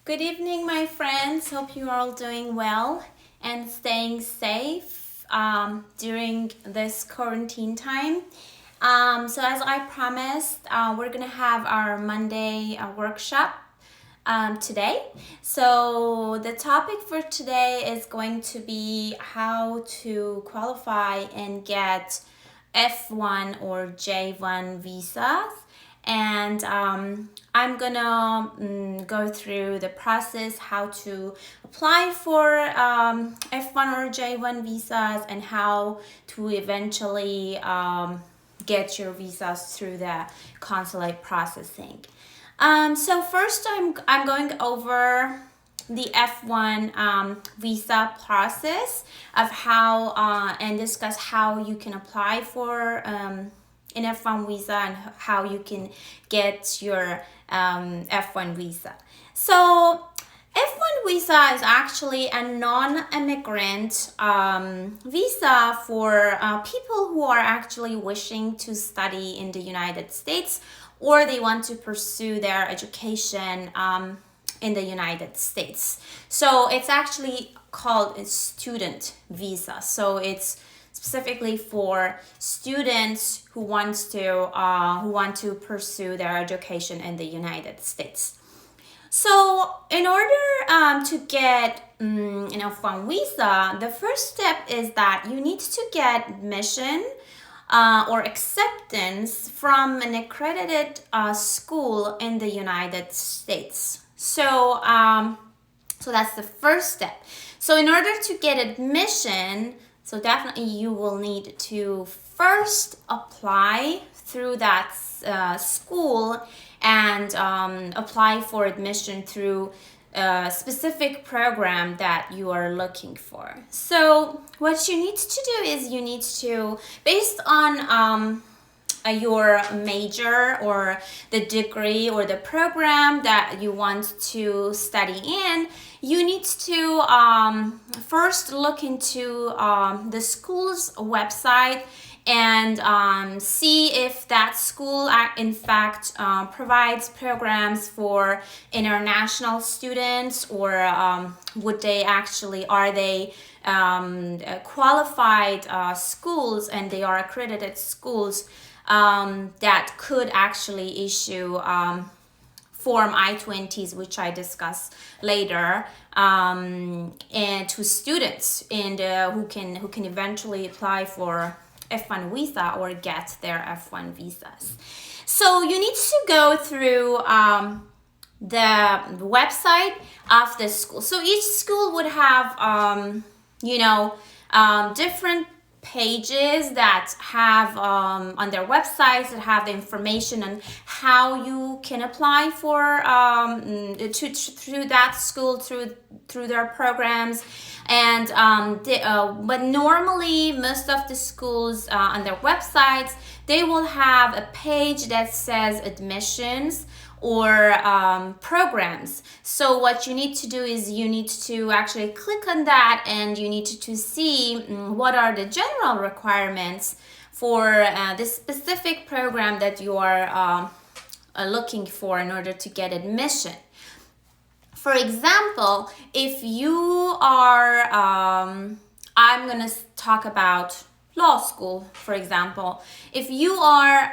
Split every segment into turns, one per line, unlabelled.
Good evening, my friends. Hope you are all doing well and staying safe during this quarantine time. So, as I promised, we're going to have our Monday workshop today. So, the topic for today is going to be how to qualify and get F1 or J1 visas. And I'm gonna go through the process how to apply for F1 or J1 visas and how to eventually get your visas through the consulate processing. So first I'm going over the F1 visa process of how and discuss how you can apply for an F1 visa and how you can get your F1 visa. So F1 visa is actually a non-immigrant visa for people who are actually wishing to study in the United States or they want to pursue their education in the United States. So it's actually called a student visa. So it's specifically for students who want to pursue their education in the United States. So in order to get an F1 visa, the first step is that you need to get admission or acceptance from an accredited school in the United States. So that's the first step. So in order to get admission, so definitely you will need to first apply through that school and apply for admission through a specific program that you are looking for. So what you need to do is you need to, based on your major or the degree or the program that you want to study in, you need to first look into the school's website and see if that school in fact provides programs for international students, or are they qualified schools and they are accredited schools that could actually issue Form I-20s, which I discuss later, and to students and who can eventually apply for F1 visa or get their F1 visas. So you need to go through the website of the school. So each school would have different pages that have on their websites that have the information on how you can apply for through that school through their programs. And but normally most of the schools on their websites, they will have a page that says admissions or programs. So what you need to do is you need to actually click on that and you need to see what are the general requirements for this specific program that you are looking for in order to get admission. For example, if you are, I'm going to talk about law school, for example. If you are,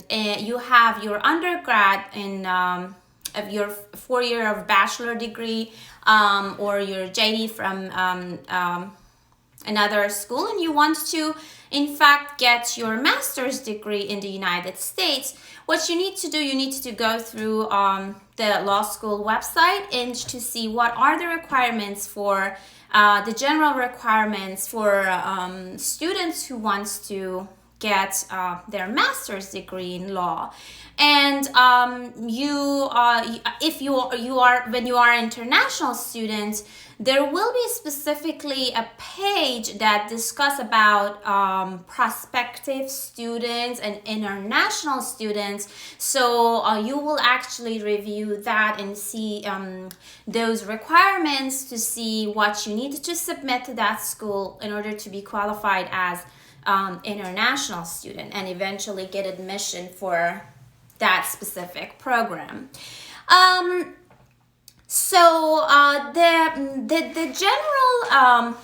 you have your undergrad in of your 4-year of bachelor degree or your JD from another school, and you want to in fact get your master's degree in the United States, what you need to do, you need to go through the law school website and to see what are the requirements for the general requirements for students who wants to get their master's degree in law. And if you are when you are international students, there will be specifically a page that discuss about prospective students and international students. So you will actually review that and see those requirements to see what you need to submit to that school in order to be qualified as international student and eventually get admission for that specific program. So So the general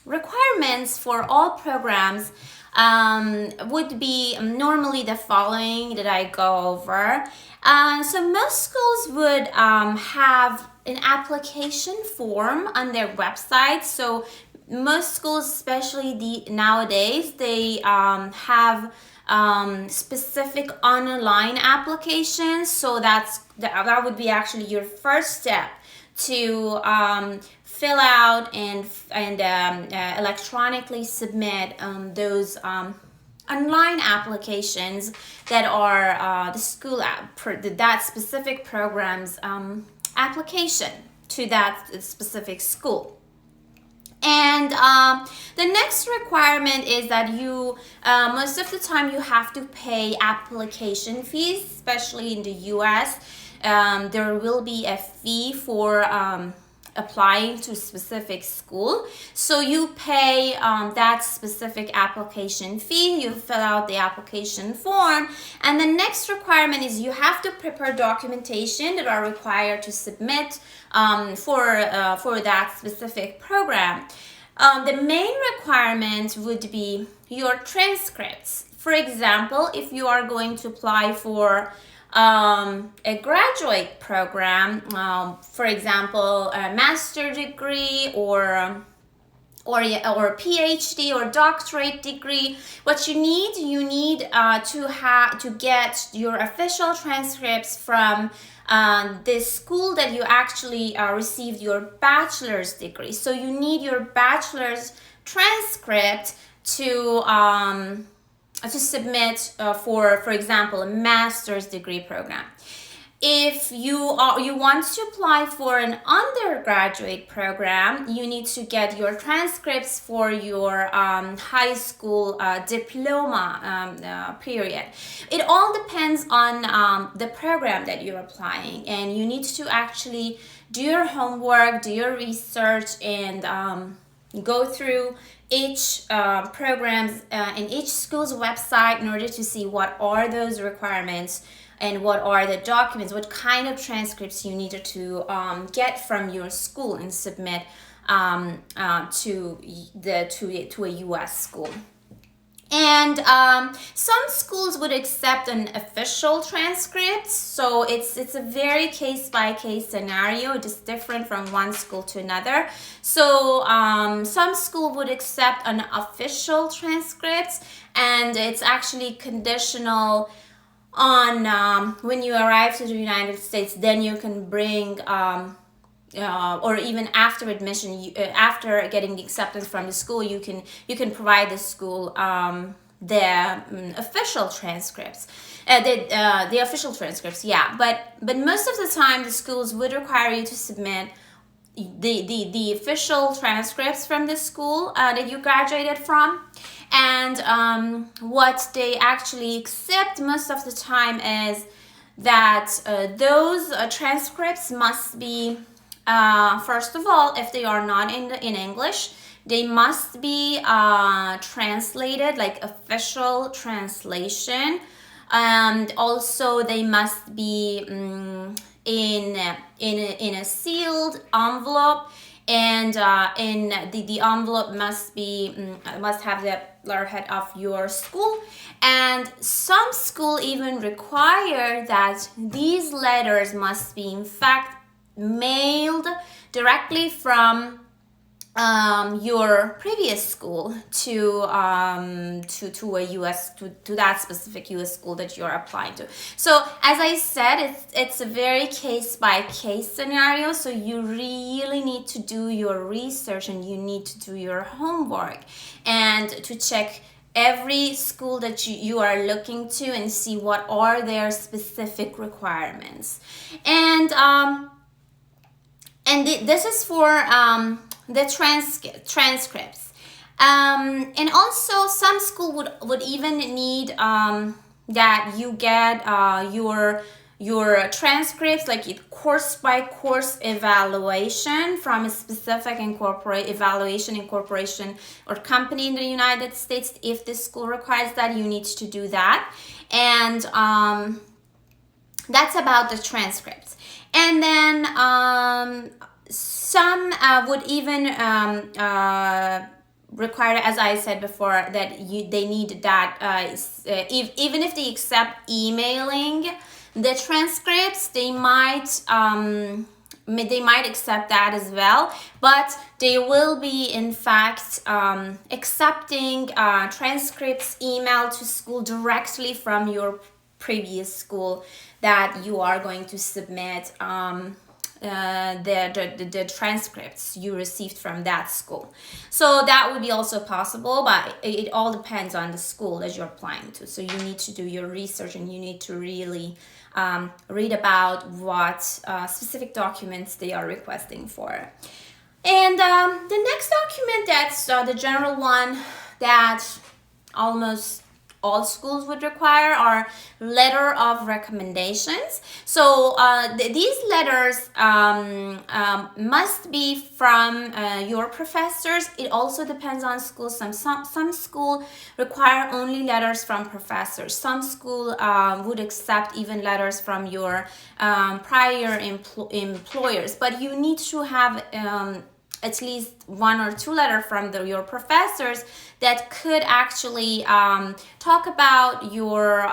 requirements for all programs would be normally the following that I go over. So most schools would have an application form on their website. So most schools, especially nowadays, they have specific online applications. So that would be actually your first step to fill out and electronically submit those online applications that are the school that specific program's application to that specific school. And the next requirement is that you most of the time you have to pay application fees, especially in the US. There will be a fee for applying to a specific school. So you pay that specific application fee, you fill out the application form, and the next requirement is you have to prepare documentation that are required to submit for that specific program. The main requirement would be your transcripts. For example, if you are going to apply for a graduate program, for example, a master's degree or PhD or doctorate degree, what you need to get your official transcripts from this school that you actually received your bachelor's degree. So you need your bachelor's transcript to submit for example, a master's degree program. If you want to apply for an undergraduate program, you need to get your transcripts for your high school diploma period. It all depends on the program that you're applying, and you need to actually do your homework, do your research, and go through each programs in each school's website in order to see what are those requirements and what are the documents, what kind of transcripts you need to get from your school and submit to a US school. And some schools would accept an official transcript, so it's a very case-by-case scenario. It is different from one school to another. So some school would accept an official transcript, and it's actually conditional on when you arrive to the United States. Then you can bring or even after admission, after getting acceptance from the school, you can provide the school the official transcripts, the official transcripts. Yeah, but most of the time the schools would require you to submit the official transcripts from the school that you graduated from. And what they actually accept most of the time is that those transcripts must be, first of all, if they are not in English, they must be translated, like official translation, and also they must be in a sealed envelope, and in the envelope must have the letterhead of your school. And some school even require that these letters must be in fact mailed directly from your previous school to a US to that specific US school that you're applying to. So as I said, it's a very case-by-case scenario, so you really need to do your research and you need to do your homework and to check every school that you are looking to and see what are their specific requirements. And this is for the transcripts. And also some school would even need that you get your transcripts, like course by course evaluation from a specific evaluation incorporation or company in the United States. If the school requires that, you need to do that. And that's about the transcripts. And then some would even require, as I said before, that they need that even if they accept emailing the transcripts, they might accept that as well, but they will be in fact accepting transcripts emailed to school directly from your previous school that you are going to submit the transcripts you received from that school. So that would be also possible, but it all depends on the school that you're applying to. So you need to do your research and you need to really read about what specific documents they are requesting for. And the next document, that's the general one that almost all schools would require, are letter of recommendations. So these letters must be from your professors. It also depends on school. Some school require only letters from professors. Some school would accept even letters from your prior employers. But you need to have at least one or two letters from your professors that could actually talk about your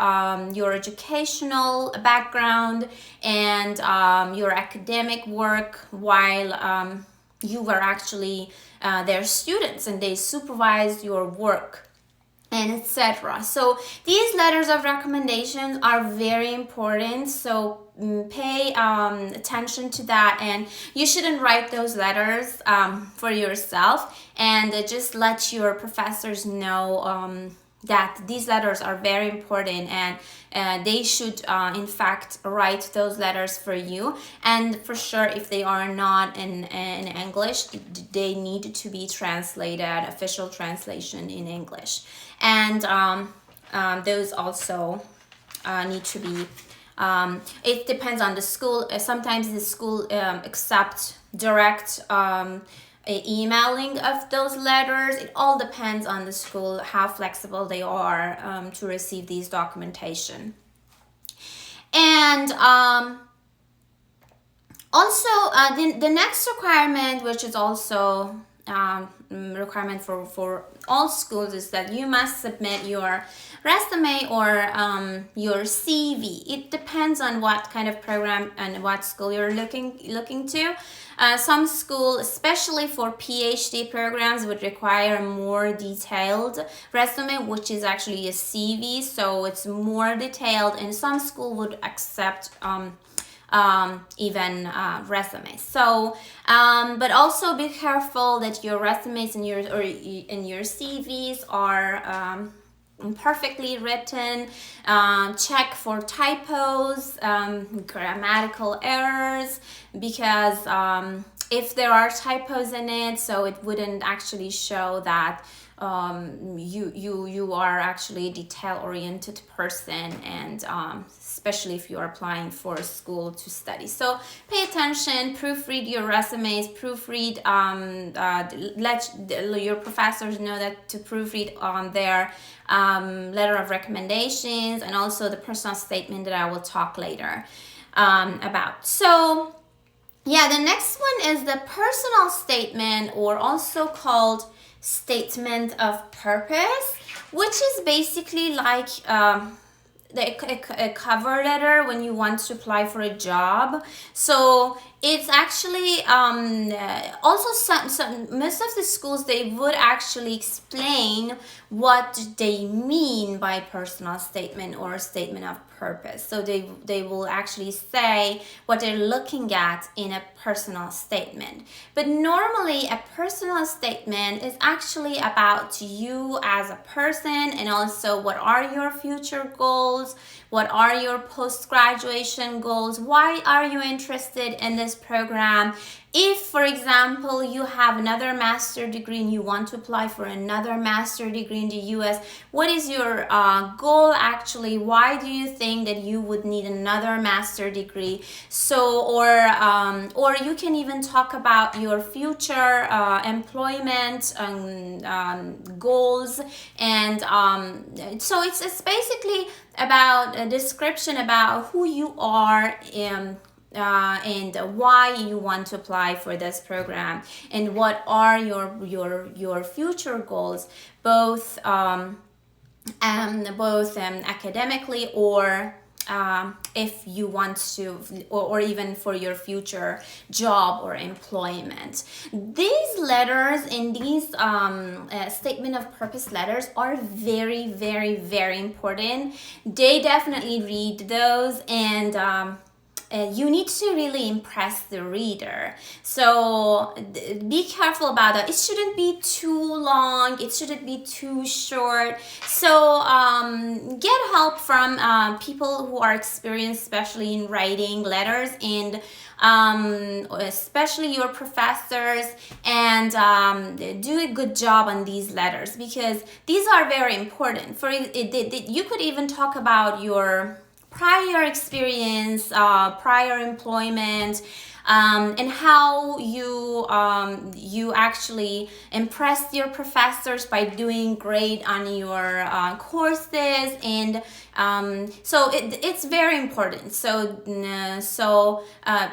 educational background and your academic work while you were actually their students and they supervised your work, and etc. So these letters of recommendation are very important, so pay attention to that, and you shouldn't write those letters for yourself, and just let your professors know that these letters are very important, and they should in fact write those letters for you. And for sure, if they are not in English, they need to be translated, official translation in English. And those also need to be it depends on the school. Sometimes the school accept direct emailing of those letters. It all depends on the school, how flexible they are to receive these documentation. And also the next requirement, which is also requirement for all schools, is that you must submit your resume or your CV. It depends on what kind of program and what school you're looking to. Some schools, especially for PhD programs, would require a more detailed resume, which is actually a CV, so it's more detailed, and some school would accept even resumes. So but also be careful that your resumes and your CVs are perfectly written. Check for typos, grammatical errors, because if there are typos in it, so it wouldn't actually show that you are actually a detail-oriented person, and especially if you are applying for a school to study. So pay attention, proofread your resumes, proofread, let your professors know that to proofread on their letter of recommendations, and also the personal statement that I will talk later about. So yeah, the next one is the personal statement, or also called statement of purpose, which is basically like a cover letter when you want to apply for a job. So it's actually also most of the schools, they would actually explain what they mean by personal statement or statement of purpose. So they will actually say what they're looking at in a personal statement. But normally a personal statement is actually about you as a person, and also what are your future goals, what are your post-graduation goals, why are you interested in this program. If, for example, you have another master degree and you want to apply for another master degree in the US, what is your goal actually? Why do you think that you would need another master degree? So, or you can even talk about your future employment goals, and so it's basically about a description about who you are and why you want to apply for this program, and what are your future goals, both academically, or if you want to, or even for your future job or employment. These letters and these statement of purpose letters are very, very, very important. They definitely read those, and you need to really impress the reader. So be careful about that. It shouldn't be too long. It shouldn't be too short. So get help from people who are experienced, especially in writing letters, and especially your professors, and do a good job on these letters, because these are very important. You could even talk about your prior experience, prior employment, and how you actually impressed your professors by doing great on your courses, and so it's very important. So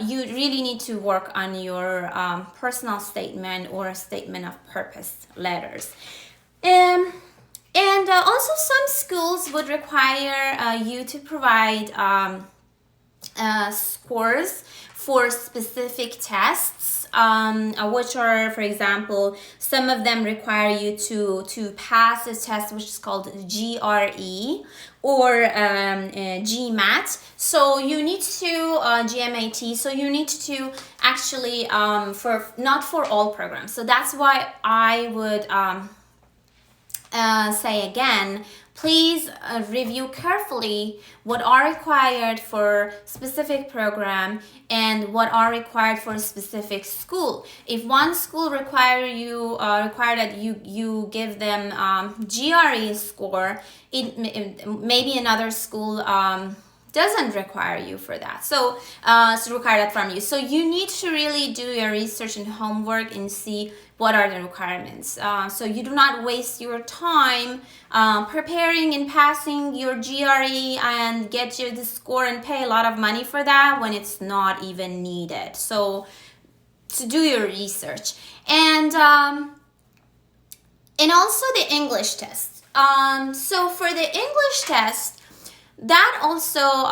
you really need to work on your personal statement or statement of purpose letters. And also, some schools would require you to provide scores for specific tests, which are, for example, some of them require you to pass a test which is called GRE or GMAT. So you need to GMAT. So you need to actually for not for all programs. So that's why I would say again, please review carefully what are required for specific program and what are required for a specific school. If one school require that you give them GRE score, maybe another school doesn't require you for that. So require that from you. So you need to really do your research and homework and see what are the requirements. So you do not waste your time preparing and passing your GRE and get you the score and pay a lot of money for that when it's not even needed. So to do your research. And also the English test. So for the English test, that also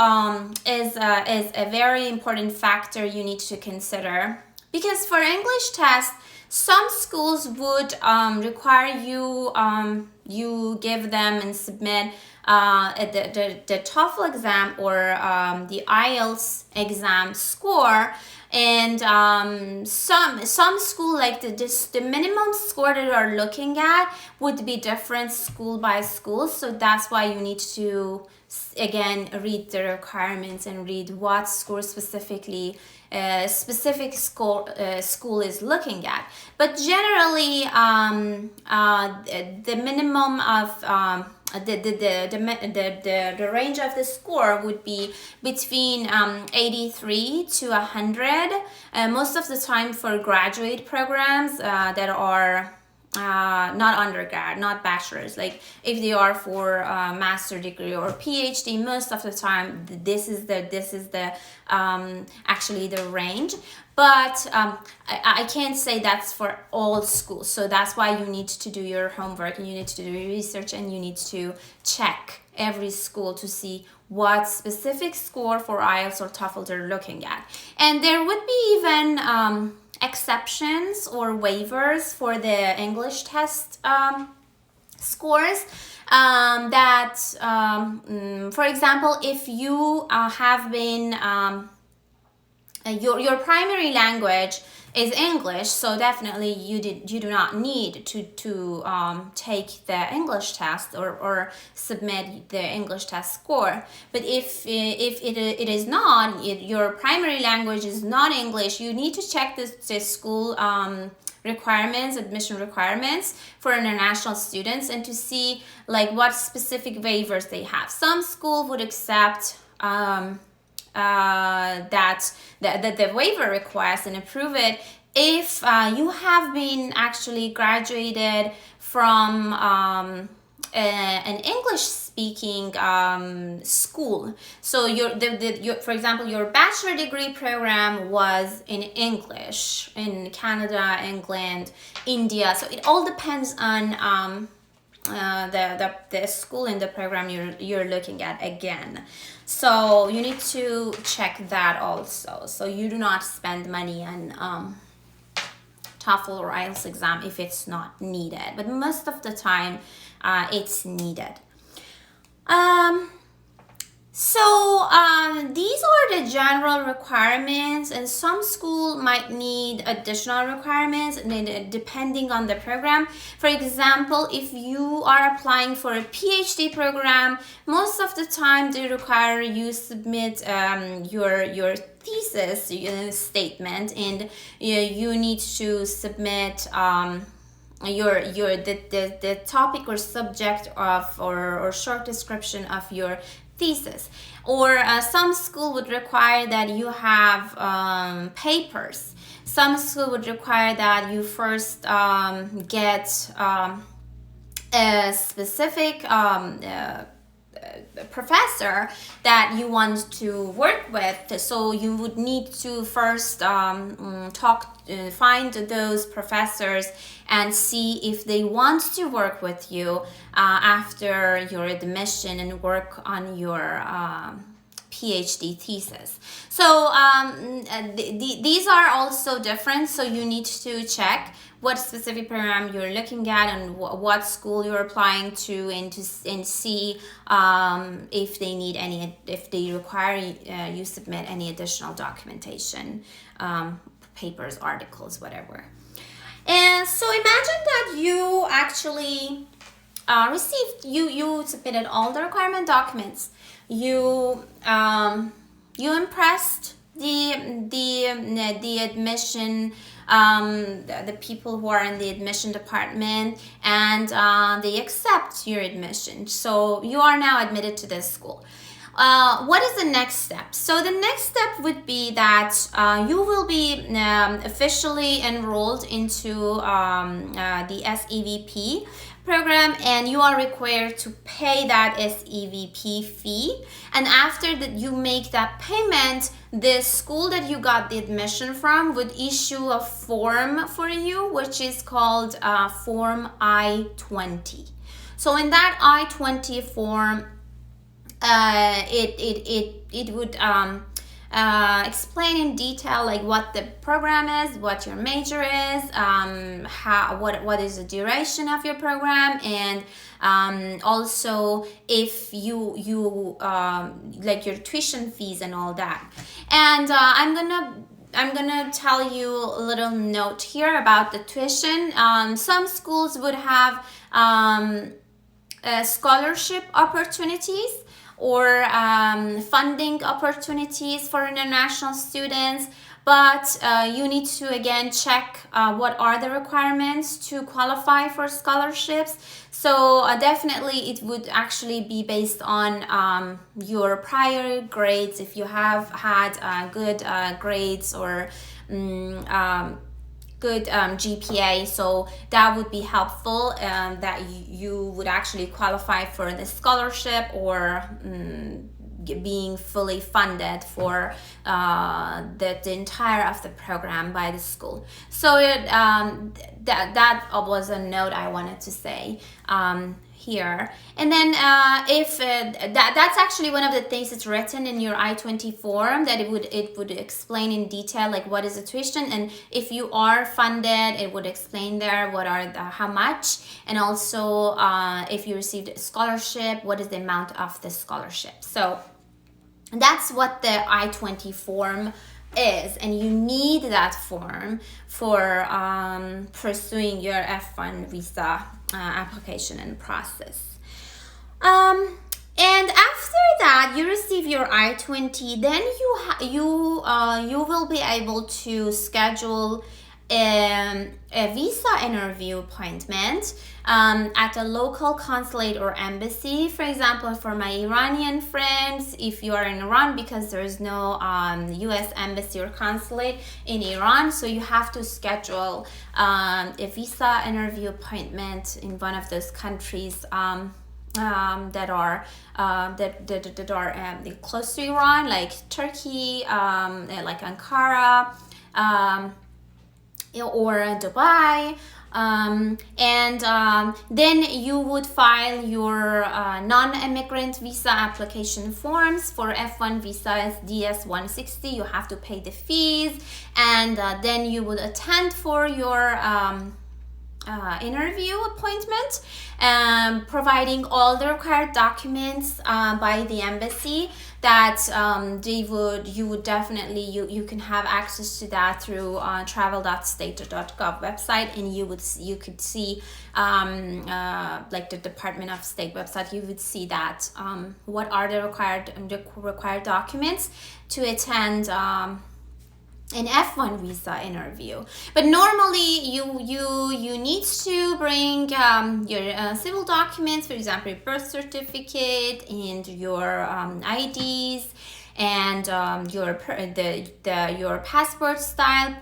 is a very important factor you need to consider, because for English test, some schools would require you give them and submit the TOEFL exam or the IELTS exam score, and some school, like the minimum score that you are looking at would be different school by school. So that's why you need to again read the requirements and read what score specifically specific school is looking at. But generally the minimum of the range of the score would be between 83 to 100, most of the time for graduate programs that are not undergrad, not bachelor's. Like if they are for master degree or PhD, most of the time this is the actually the range. But I can't say that's for all schools. So that's why you need to do your homework, and you need to do your research, and you need to check every school to see what specific score for IELTS or TOEFL they're looking at. And there would be even exceptions or waivers for the English test scores, that for example, if you have been your primary language is English, so definitely you do not need to take the English test or submit the English test score. But if it is not, your primary language is not English, you need to check the school requirements, admission requirements for international students, and to see like what specific waivers they have. Some school would accept that the waiver request and approve it if you have been actually graduated from an English speaking school. So for example, your bachelor degree program was in English in Canada, England, India. So it all depends on the school and the program you're looking at again. So you need to check that also, so you do not spend money on TOEFL or IELTS exam if it's not needed, but most of the time it's needed. These are the general requirements, and some school might need additional requirements depending on the program. For example, if you are applying for a PhD program, most of the time they require you submit your thesis statement, and you need to submit the topic or subject of or short description of your thesis. Or some school would require that you have papers. Some school would require that you first get a specific professor that you want to work with. So you would need to first find those professors and see if they want to work with you after your admission and work on your PhD thesis. So these are also different, so you need to check what specific program you're looking at and what school you're applying to, and see if they need if they require you submit any additional documentation, papers, articles, whatever. And so imagine that you actually you submitted all the requirement documents. You impressed the admission, the people who are in the admission department, and they accept your admission. So you are now admitted to this school. What is the next step? So the next step would be that you will be officially enrolled into the SEVP program, and you are required to pay that SEVP fee. And after that you make that payment, the school that you got the admission from would issue a form for you, which is called Form I-20. So in that I-20 form, it would explain in detail like what the program is, what your major is, what is the duration of your program, and also if you like your tuition fees and all that. And I'm gonna tell you a little note here about the tuition. Some schools would have scholarship opportunities or funding opportunities for international students, but you need to again check what are the requirements to qualify for scholarships. So definitely it would actually be based on your prior grades, if you have had good grades or good GPA. So that would be helpful, that you would actually qualify for the scholarship or being fully funded for the entire of the program by the school. So that was a note I wanted to say here. And then if that's actually one of the things that's written in your I-20 form, that it would explain in detail like what is the tuition, and if you are funded, it would explain there what are how much, and also if you received a scholarship, what is the amount of the scholarship. So that's what the I-20 form is, and you need that form for pursuing your F1 visa application and process. And after that you receive your I-20, then you will be able to schedule a visa interview appointment at a local consulate or embassy. For example, for my Iranian friends, if you are in Iran, because there is no US embassy or consulate in Iran, so you have to schedule a visa interview appointment in one of those countries that are close to Iran, like Turkey, like Ankara, or Dubai. Then you would file your non-immigrant visa application forms. For F1 visa is DS-160. You have to pay the fees, and then you would attend for your interview appointment, providing all the required documents by the embassy that you can have access to that through travel.state.gov website, and you could see like the Department of State website. You would see that what are the required documents to attend an F1 visa interview. But normally you need to bring your civil documents, for example your birth certificate and your IDs, and your passport style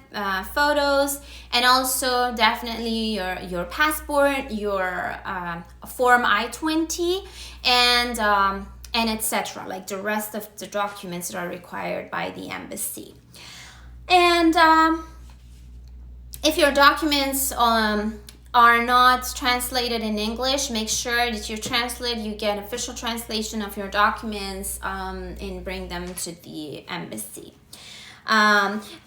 photos, and also definitely your passport, your form I-20, and etc., like the rest of the documents that are required by the embassy. And if your documents are not translated in English, make sure that you get official translation of your documents and bring them to the embassy.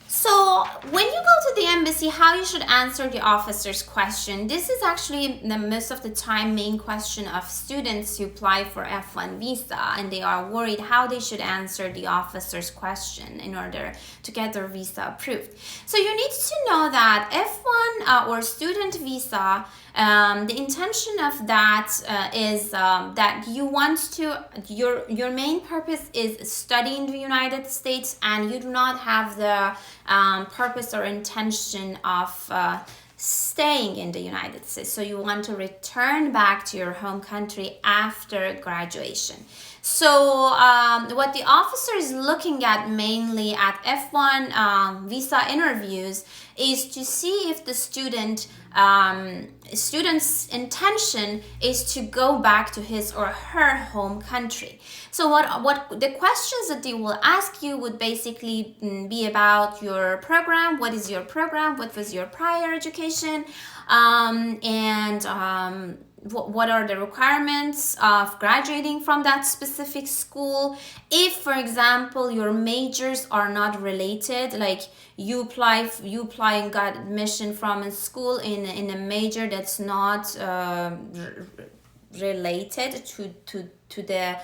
So when you go to the embassy, how you should answer the officer's question. This is actually the most of the time main question of students who apply for F1 visa, and they are worried how they should answer the officer's question in order to get their visa approved. So you need to know that F1 or student visa, the intention of that is that you want to, your main purpose is studying in the United States, and you do not have the purpose or intention of staying in the United States. So you want to return back to your home country after graduation. So what the officer is looking at mainly at F1 visa interviews is to see if the student's intention is to go back to his or her home country. So what the questions that they will ask you would basically be about your program. What is your program? What was your prior education? What are the requirements of graduating from that specific school? If, for example, your majors are not related, like you apply and got admission from a school in a major that's not related to the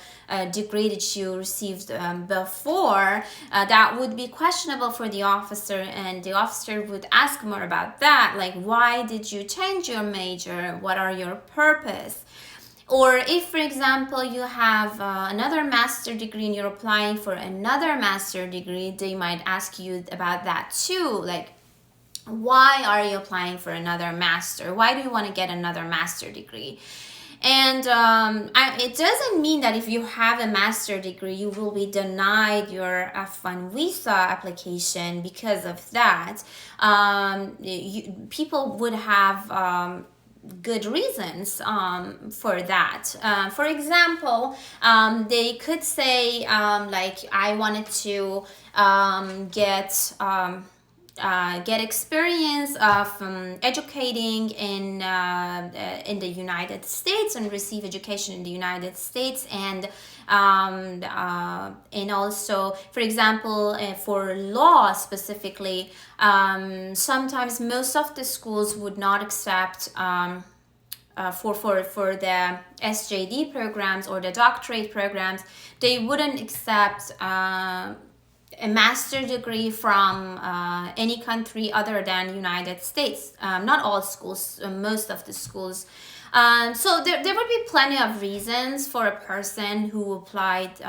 degree that you received before, that would be questionable for the officer, and the officer would ask more about that, like why did you change your major, what are your purpose? Or if, for example, you have another master degree and you're applying for another master degree, they might ask you about that too, like why are you applying for another master? Why do you want to get another master degree? And it doesn't mean that if you have a master degree, you will be denied your F1 visa application because of that. People would have good reasons for that. For example, they could say like I wanted to get experience of educating in the United States and receive education in the United States, and also, for example, for law specifically, sometimes most of the schools would not accept for the SJD programs or the doctorate programs, they wouldn't accept a master degree from any country other than United States. Not all schools, most of the schools. So there would be plenty of reasons for a person who applied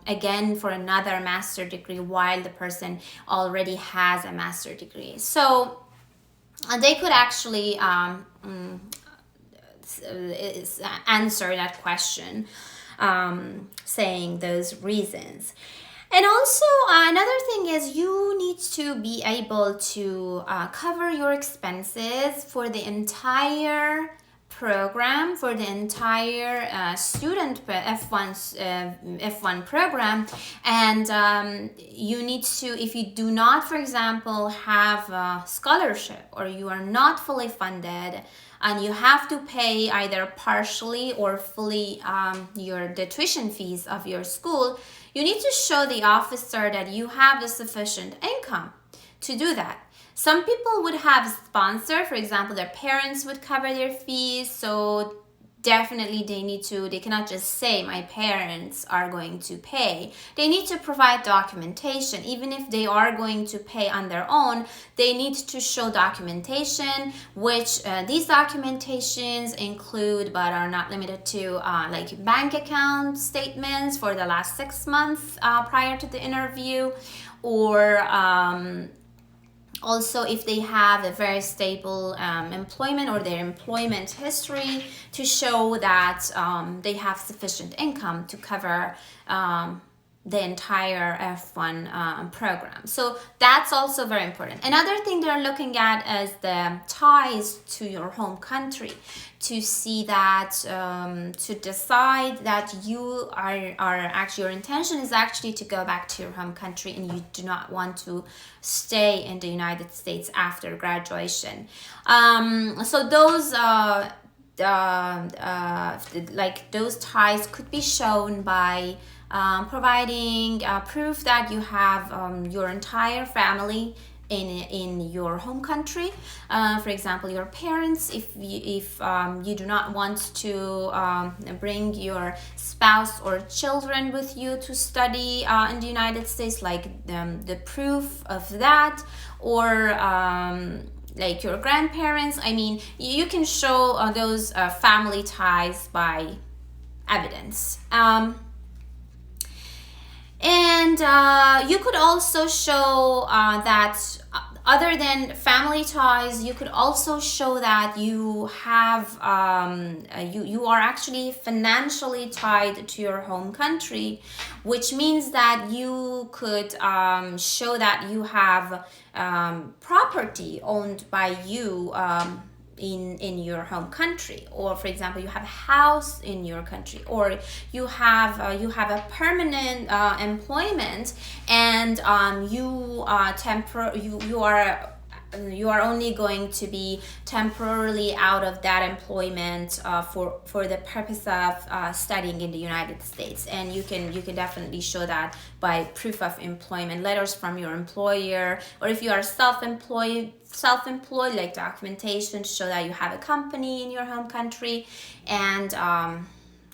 again for another master degree while the person already has a master degree. So they could actually answer that question, saying those reasons. And also, another thing is you need to be able to cover your expenses for the entire program, for the entire student F1 program. And you need to, if you do not, for example, have a scholarship, or you are not fully funded and you have to pay either partially or fully the tuition fees of your school, you need to show the officer that you have the sufficient income to do that. Some people would have a sponsor, for example, their parents would cover their fees, so definitely they cannot just say my parents are going to pay. They need to provide documentation. Even if they are going to pay on their own, they need to show documentation, which these documentations include but are not limited to like bank account statements for the last 6 months prior to the interview, or also if they have a very stable employment, or their employment history to show that they have sufficient income to cover the entire F1 program. So that's also very important. Another thing they're looking at is the ties to your home country, to see that, to decide that you are actually, your intention is actually to go back to your home country and you do not want to stay in the United States after graduation. So those like those ties could be shown by providing proof that you have your entire family in your home country. For example, your parents, if you do not want to bring your spouse or children with you to study in the United States, like the proof of that, or like your grandparents. I mean, you can show those family ties by evidence. And you could also show that other than family ties, you could also show that you have you are actually financially tied to your home country, which means that you could show that you have property owned by you in your home country, or for example you have a house in your country, or you have a permanent employment, and you are only going to be temporarily out of that employment for the purpose of studying in the United States. And you can definitely show that by proof of employment, letters from your employer, or if you are self-employed, like documentation to show that you have a company in your home country, and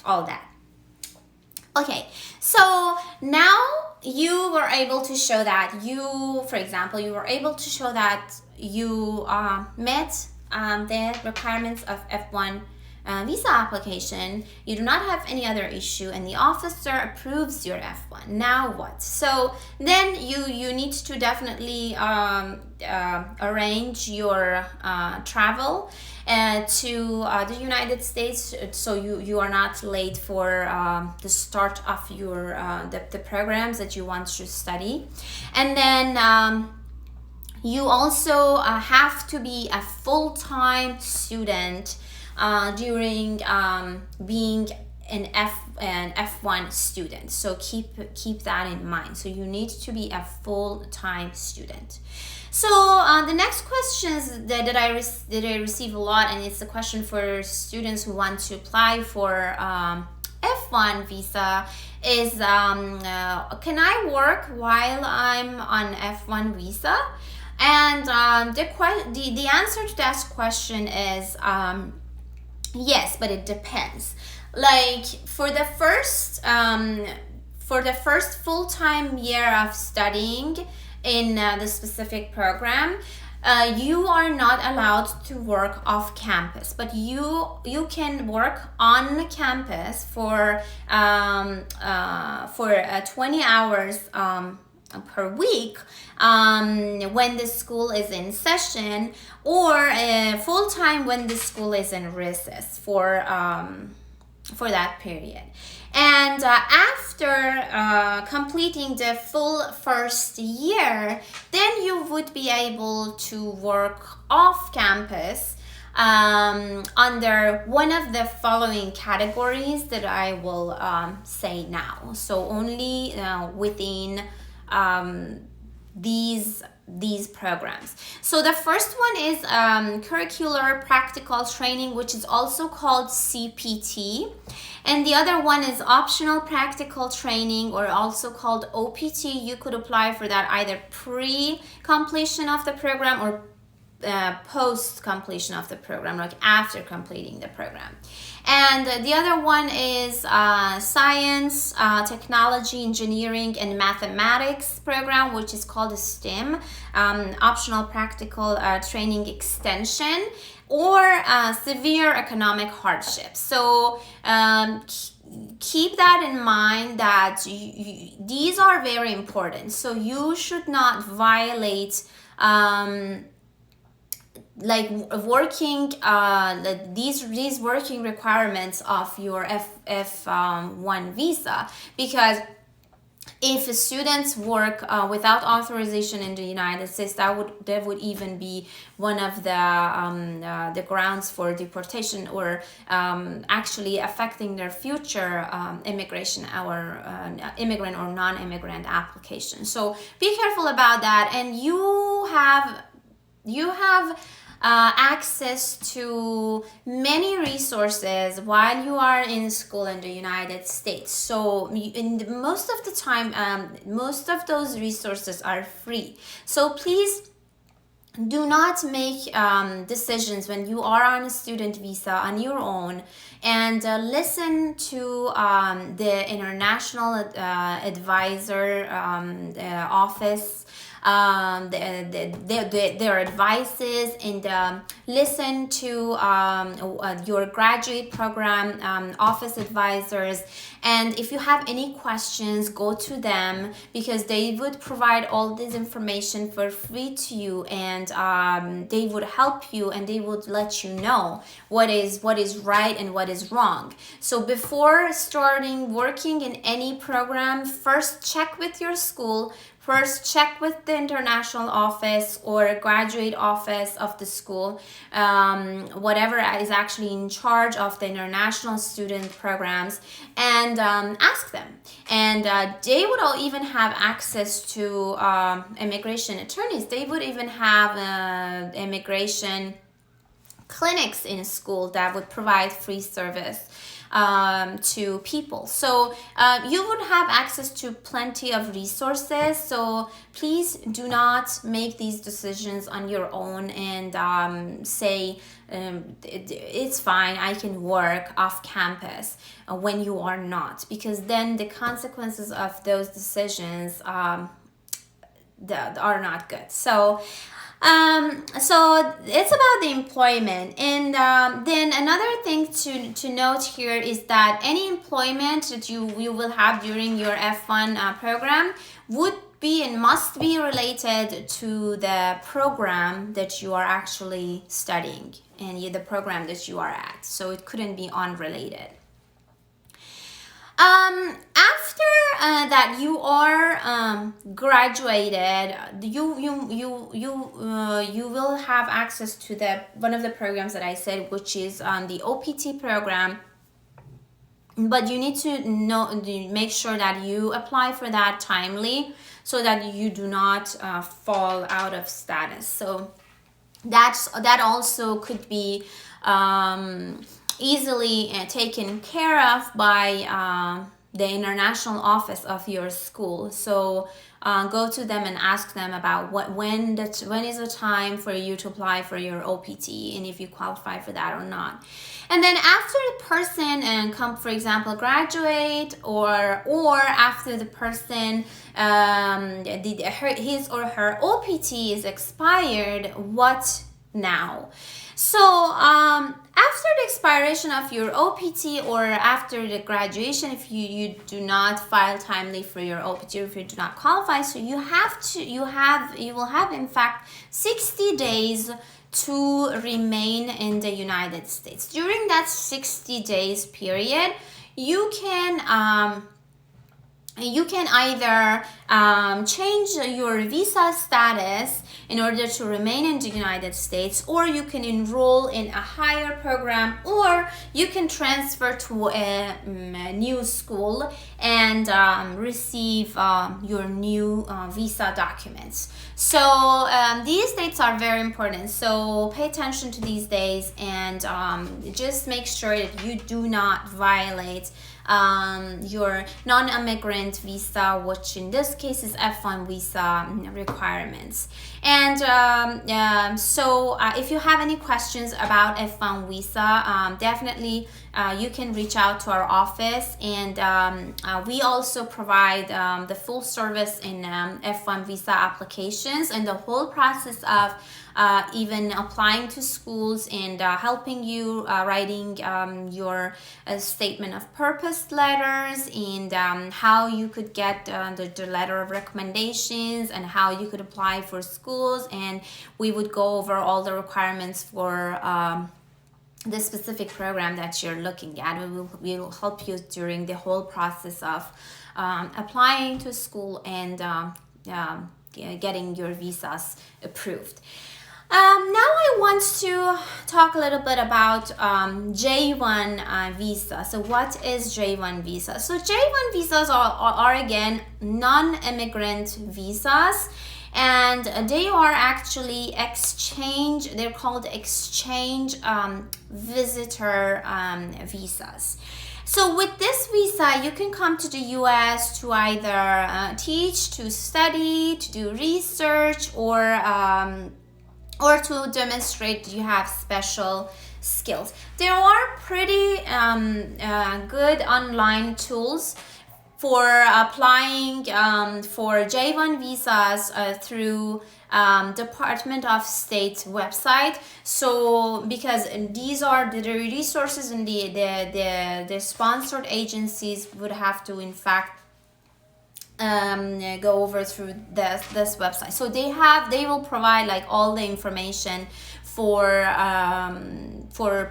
all that. Okay, so now you were able to show that you, for example, you were able to show that you met the requirements of F1 visa application. You do not have any other issue, and the officer approves your F1. Now what? So then you need to definitely arrange your travel to the United States, so you are not late for the start of your the programs that you want to study. And then you also have to be a full-time student during being an F1 student. So keep that in mind. So you need to be a full-time student. So the next questions that I receive a lot, and it's a question for students who want to apply for F1 visa, is can I work while I'm on F1 visa? And the answer to that question is yes, but it depends. Like for the first full-time year of studying in the specific program, you are not allowed to work off campus, but you can work on campus for 20 hours per week when the school is in session, or full-time when the school is in recess for that period. And after completing the full first year, then you would be able to work off campus under one of the following categories that I will say now. So only within these programs. So the first one is curricular practical training, which is also called CPT, and the other one is optional practical training, or also called OPT. You could apply for that either pre-completion of the program or post completion of the program, like after completing the program. And the other one is science, technology, engineering, and mathematics program, which is called a STEM, optional practical training extension, or severe economic hardship. So keep that in mind, that these are very important. So you should not violate like working these working requirements of your F1 visa, because if students work without authorization in the United States, that would even be one of the grounds for deportation, or actually affecting their future immigration or immigrant or non-immigrant application. So be careful about that, and you have access to many resources while you are in school in the United States. So most of the time, most of those resources are free. So please do not make decisions when you are on a student visa on your own, and listen to the international advisor office, their advices, and listen to your graduate program office advisors. And if you have any questions, go to them, because they would provide all this information for free to you, and they would help you, and they would let you know what is right and what is wrong. So before starting working in any program, first check with your school. First, check with the international office or graduate office of the school, whatever is actually in charge of the international student programs, and ask them. And they would all even have access to immigration attorneys. They would even have immigration clinics in a school that would provide free service to people. So you would have access to plenty of resources. So please do not make these decisions on your own and say it's fine, I can work off campus when you are not, because then the consequences of those decisions that are not good. So it's about the employment, and then another thing to note here is that any employment that you will have during your F1 program would be and must be related to the program that you are actually studying and the program that you are at. So it couldn't be unrelated. After that you are graduated, you will have access to the one of the programs that I said, which is the OPT program. But you need to make sure that you apply for that timely, so that you do not fall out of status. So that also could be easily taken care of by the international office of your school. So go to them and ask them about when is the time for you to apply for your OPT, and if you qualify for that or not. And then after the person for example, graduate, or after the person his or her OPT is expired, what now. So after the expiration of your OPT or after the graduation, if you do not file timely for your OPT, or if you do not qualify, so you will have in fact 60 days to remain in the United States. During that 60 days period, you can either change your visa status in order to remain in the United States, or you can enroll in a higher program, or you can transfer to a new school and receive your new visa documents. So these dates are very important, so pay attention to these days and just make sure that you do not violate your non-immigrant visa, which in this case is F1 visa requirements. And so if you have any questions about F1 visa, definitely you can reach out to our office, and we also provide the full service in F1 visa applications and the whole process of even applying to schools and helping you writing your statement of purpose letters, and how you could get the letter of recommendations, and how you could apply for schools. And we would go over all the requirements for the specific program that you're looking at. We will help you during the whole process of applying to school and getting your visas approved. Now I want to talk a little bit about J1 visa. So what is J1 visa? So J1 visas are again non-immigrant visas, and they are actually exchange, they're called exchange visitor visas. So with this visa, you can come to the US to either teach, to study, to do research, or to demonstrate you have special skills. There are pretty good online tools for applying for J1 visas through Department of State website. So because these are the resources, and the sponsored agencies would have to in fact go over through this website. So they will provide like all the information for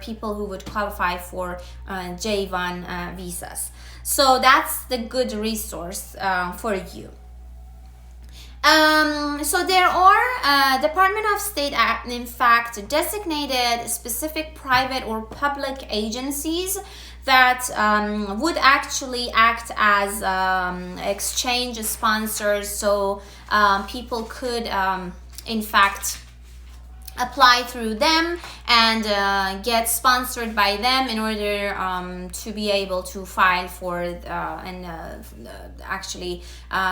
people who would qualify for J1 visas. So that's the good resource for you. So there are Department of State in fact designated specific private or public agencies that would actually act as exchange sponsors. So people could in fact apply through them and get sponsored by them in order to be able to file for and actually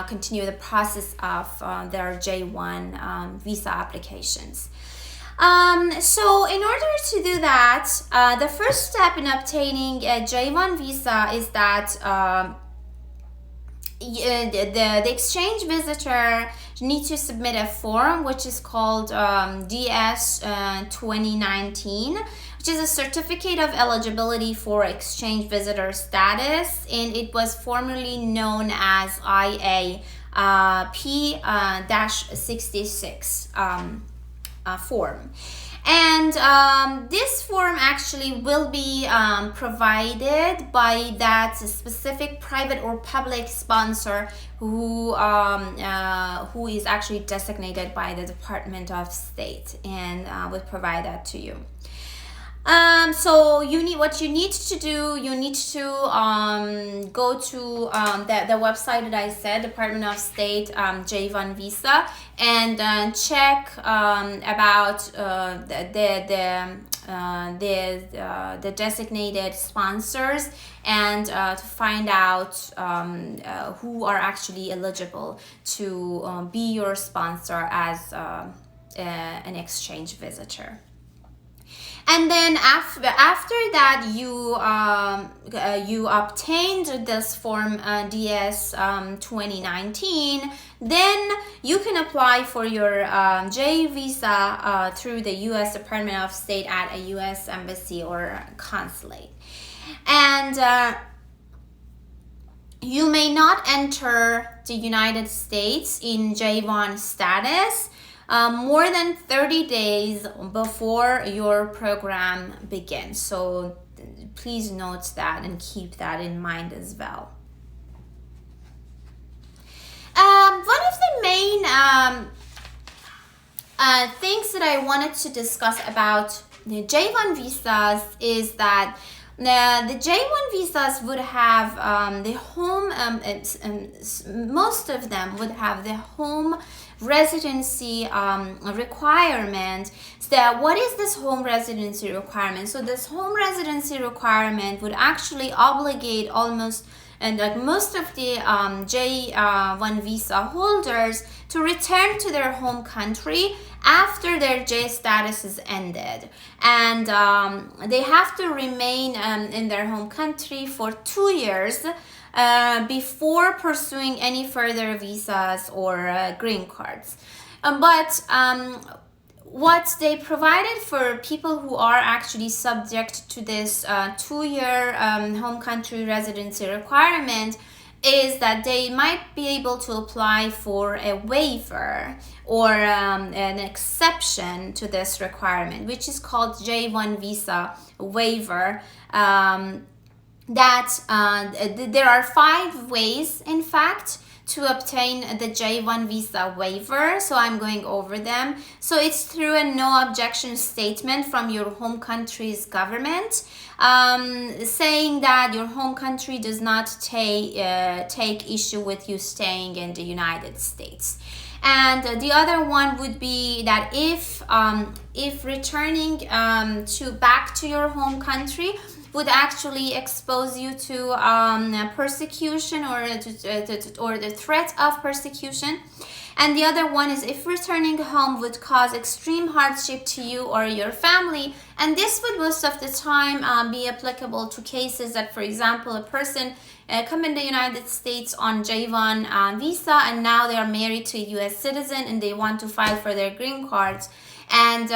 continue the process of their J1 visa applications. So in order to do that, the first step in obtaining a J1 visa is that the exchange visitor need to submit a form which is called DS 2019, which is a certificate of eligibility for exchange visitor status, and it was formerly known as IA P-66 form. And this form actually will be provided by that specific private or public sponsor who is actually designated by the Department of State, and will provide that to you. So you need to go to the website that I said, Department of State J1 visa, and check about the designated sponsors, and to find out who are actually eligible to be your sponsor as an exchange visitor. And then after that, you obtained this form DS 2019. Then you can apply for your J visa through the U.S. Department of State at a U.S. embassy or consulate. And you may not enter the United States in J1 status more than 30 days before your program begins. So please note that and keep that in mind as well. One of the main things that I wanted to discuss about the J1 visas is that the J1 visas would have the home, most of them would have the home residency requirement. So what is this home residency requirement? So this home residency requirement would actually obligate almost and like most of the J1 visa holders to return to their home country after their J status is ended, and they have to remain in their home country for 2 years before pursuing any further visas or green cards. But what they provided for people who are actually subject to this 2-year home country residency requirement is that they might be able to apply for a waiver or an exception to this requirement, which is called J1 visa waiver. There are 5 ways, in fact, to obtain the J1 visa waiver. So I'm going over them. So it's through a no objection statement from your home country's government, saying that your home country does not take issue with you staying in the United States. And the other one would be that if returning back to your home country would actually expose you to persecution or the threat of persecution. And the other one is if returning home would cause extreme hardship to you or your family. And this would most of the time be applicable to cases that, for example, a person come in the United States on J1 visa, and now they are married to a U.S. citizen and they want to file for their green cards. And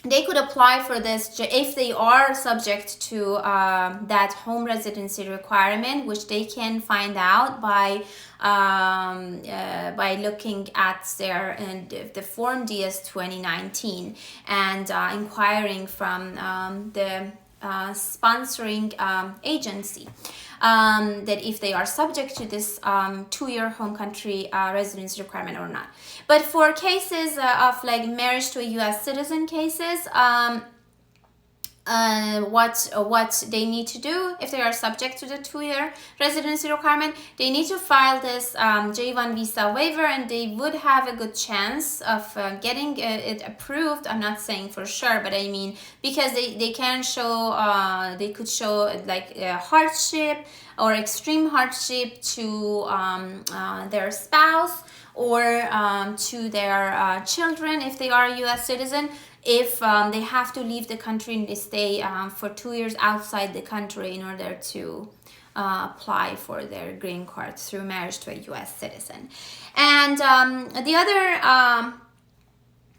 they could apply for this if they are subject to that home residency requirement, which they can find out by looking at the form DS 2019 and inquiring from the sponsoring agency that if they are subject to this 2-year home country residency requirement or not. But for cases of like marriage to a U.S. citizen cases, what they need to do if they are subject to the 2-year residency requirement, they need to file this J1 visa waiver, and they would have a good chance of getting it approved. I'm not saying for sure, but I mean because they can show they could show like hardship or extreme hardship to their spouse or to their children if they are a U.S. citizen. If they have to leave the country and they stay for 2 years outside the country in order to apply for their green card through marriage to a U.S. citizen. And the other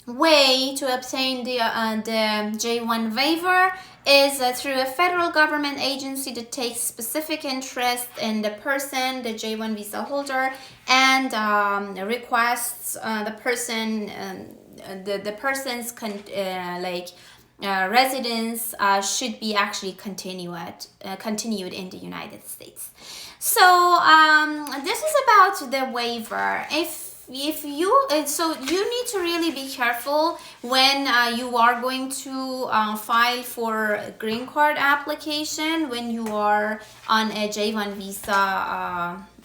way to obtain the J1 waiver is through a federal government agency that takes specific interest in the person, the J1 visa holder, and requests the person the person's residence should be actually continued in the United States. So this is about the waiver. If you so you need to really be careful when you are going to file for a green card application when you are on a J1 visa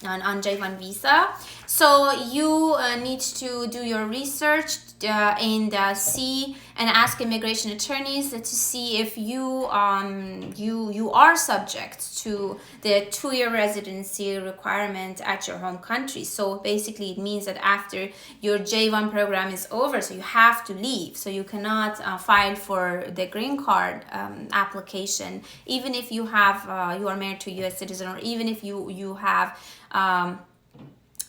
on J1 visa. So you need to do your research and see and ask immigration attorneys to see if you you are subject to the 2-year residency requirement at your home country. So basically it means that after your J1 program is over, so you have to leave, so you cannot file for the green card application, even if you have you are married to a U.S. citizen, or even if you have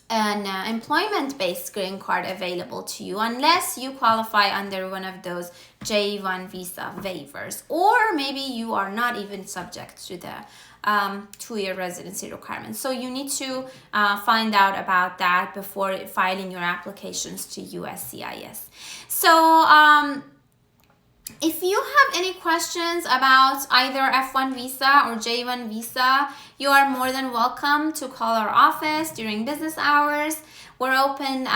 an employment-based green card available to you, unless you qualify under one of those J1 visa waivers, or maybe you are not even subject to the 2-year residency requirement. So you need to find out about that before filing your applications to USCIS. So if you have any questions about either F1 visa or J1 visa, you are more than welcome to call our office during business hours. We're open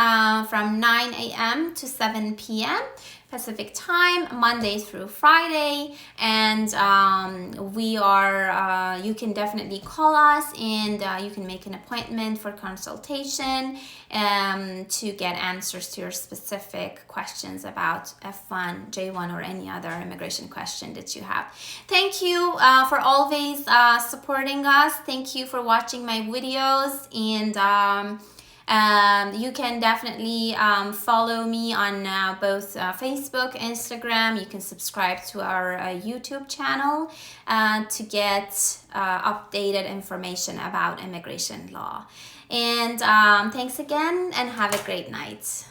from 9 a.m. to 7 p.m. Pacific time, Monday through Friday, and we are you can definitely call us, and you can make an appointment for consultation to get answers to your specific questions about F1, J1, or any other immigration question that you have. Thank you for always supporting us. Thank you for watching my videos, and you can definitely follow me on both Facebook, Instagram. You can subscribe to our YouTube channel to get updated information about immigration law. And thanks again, and have a great night.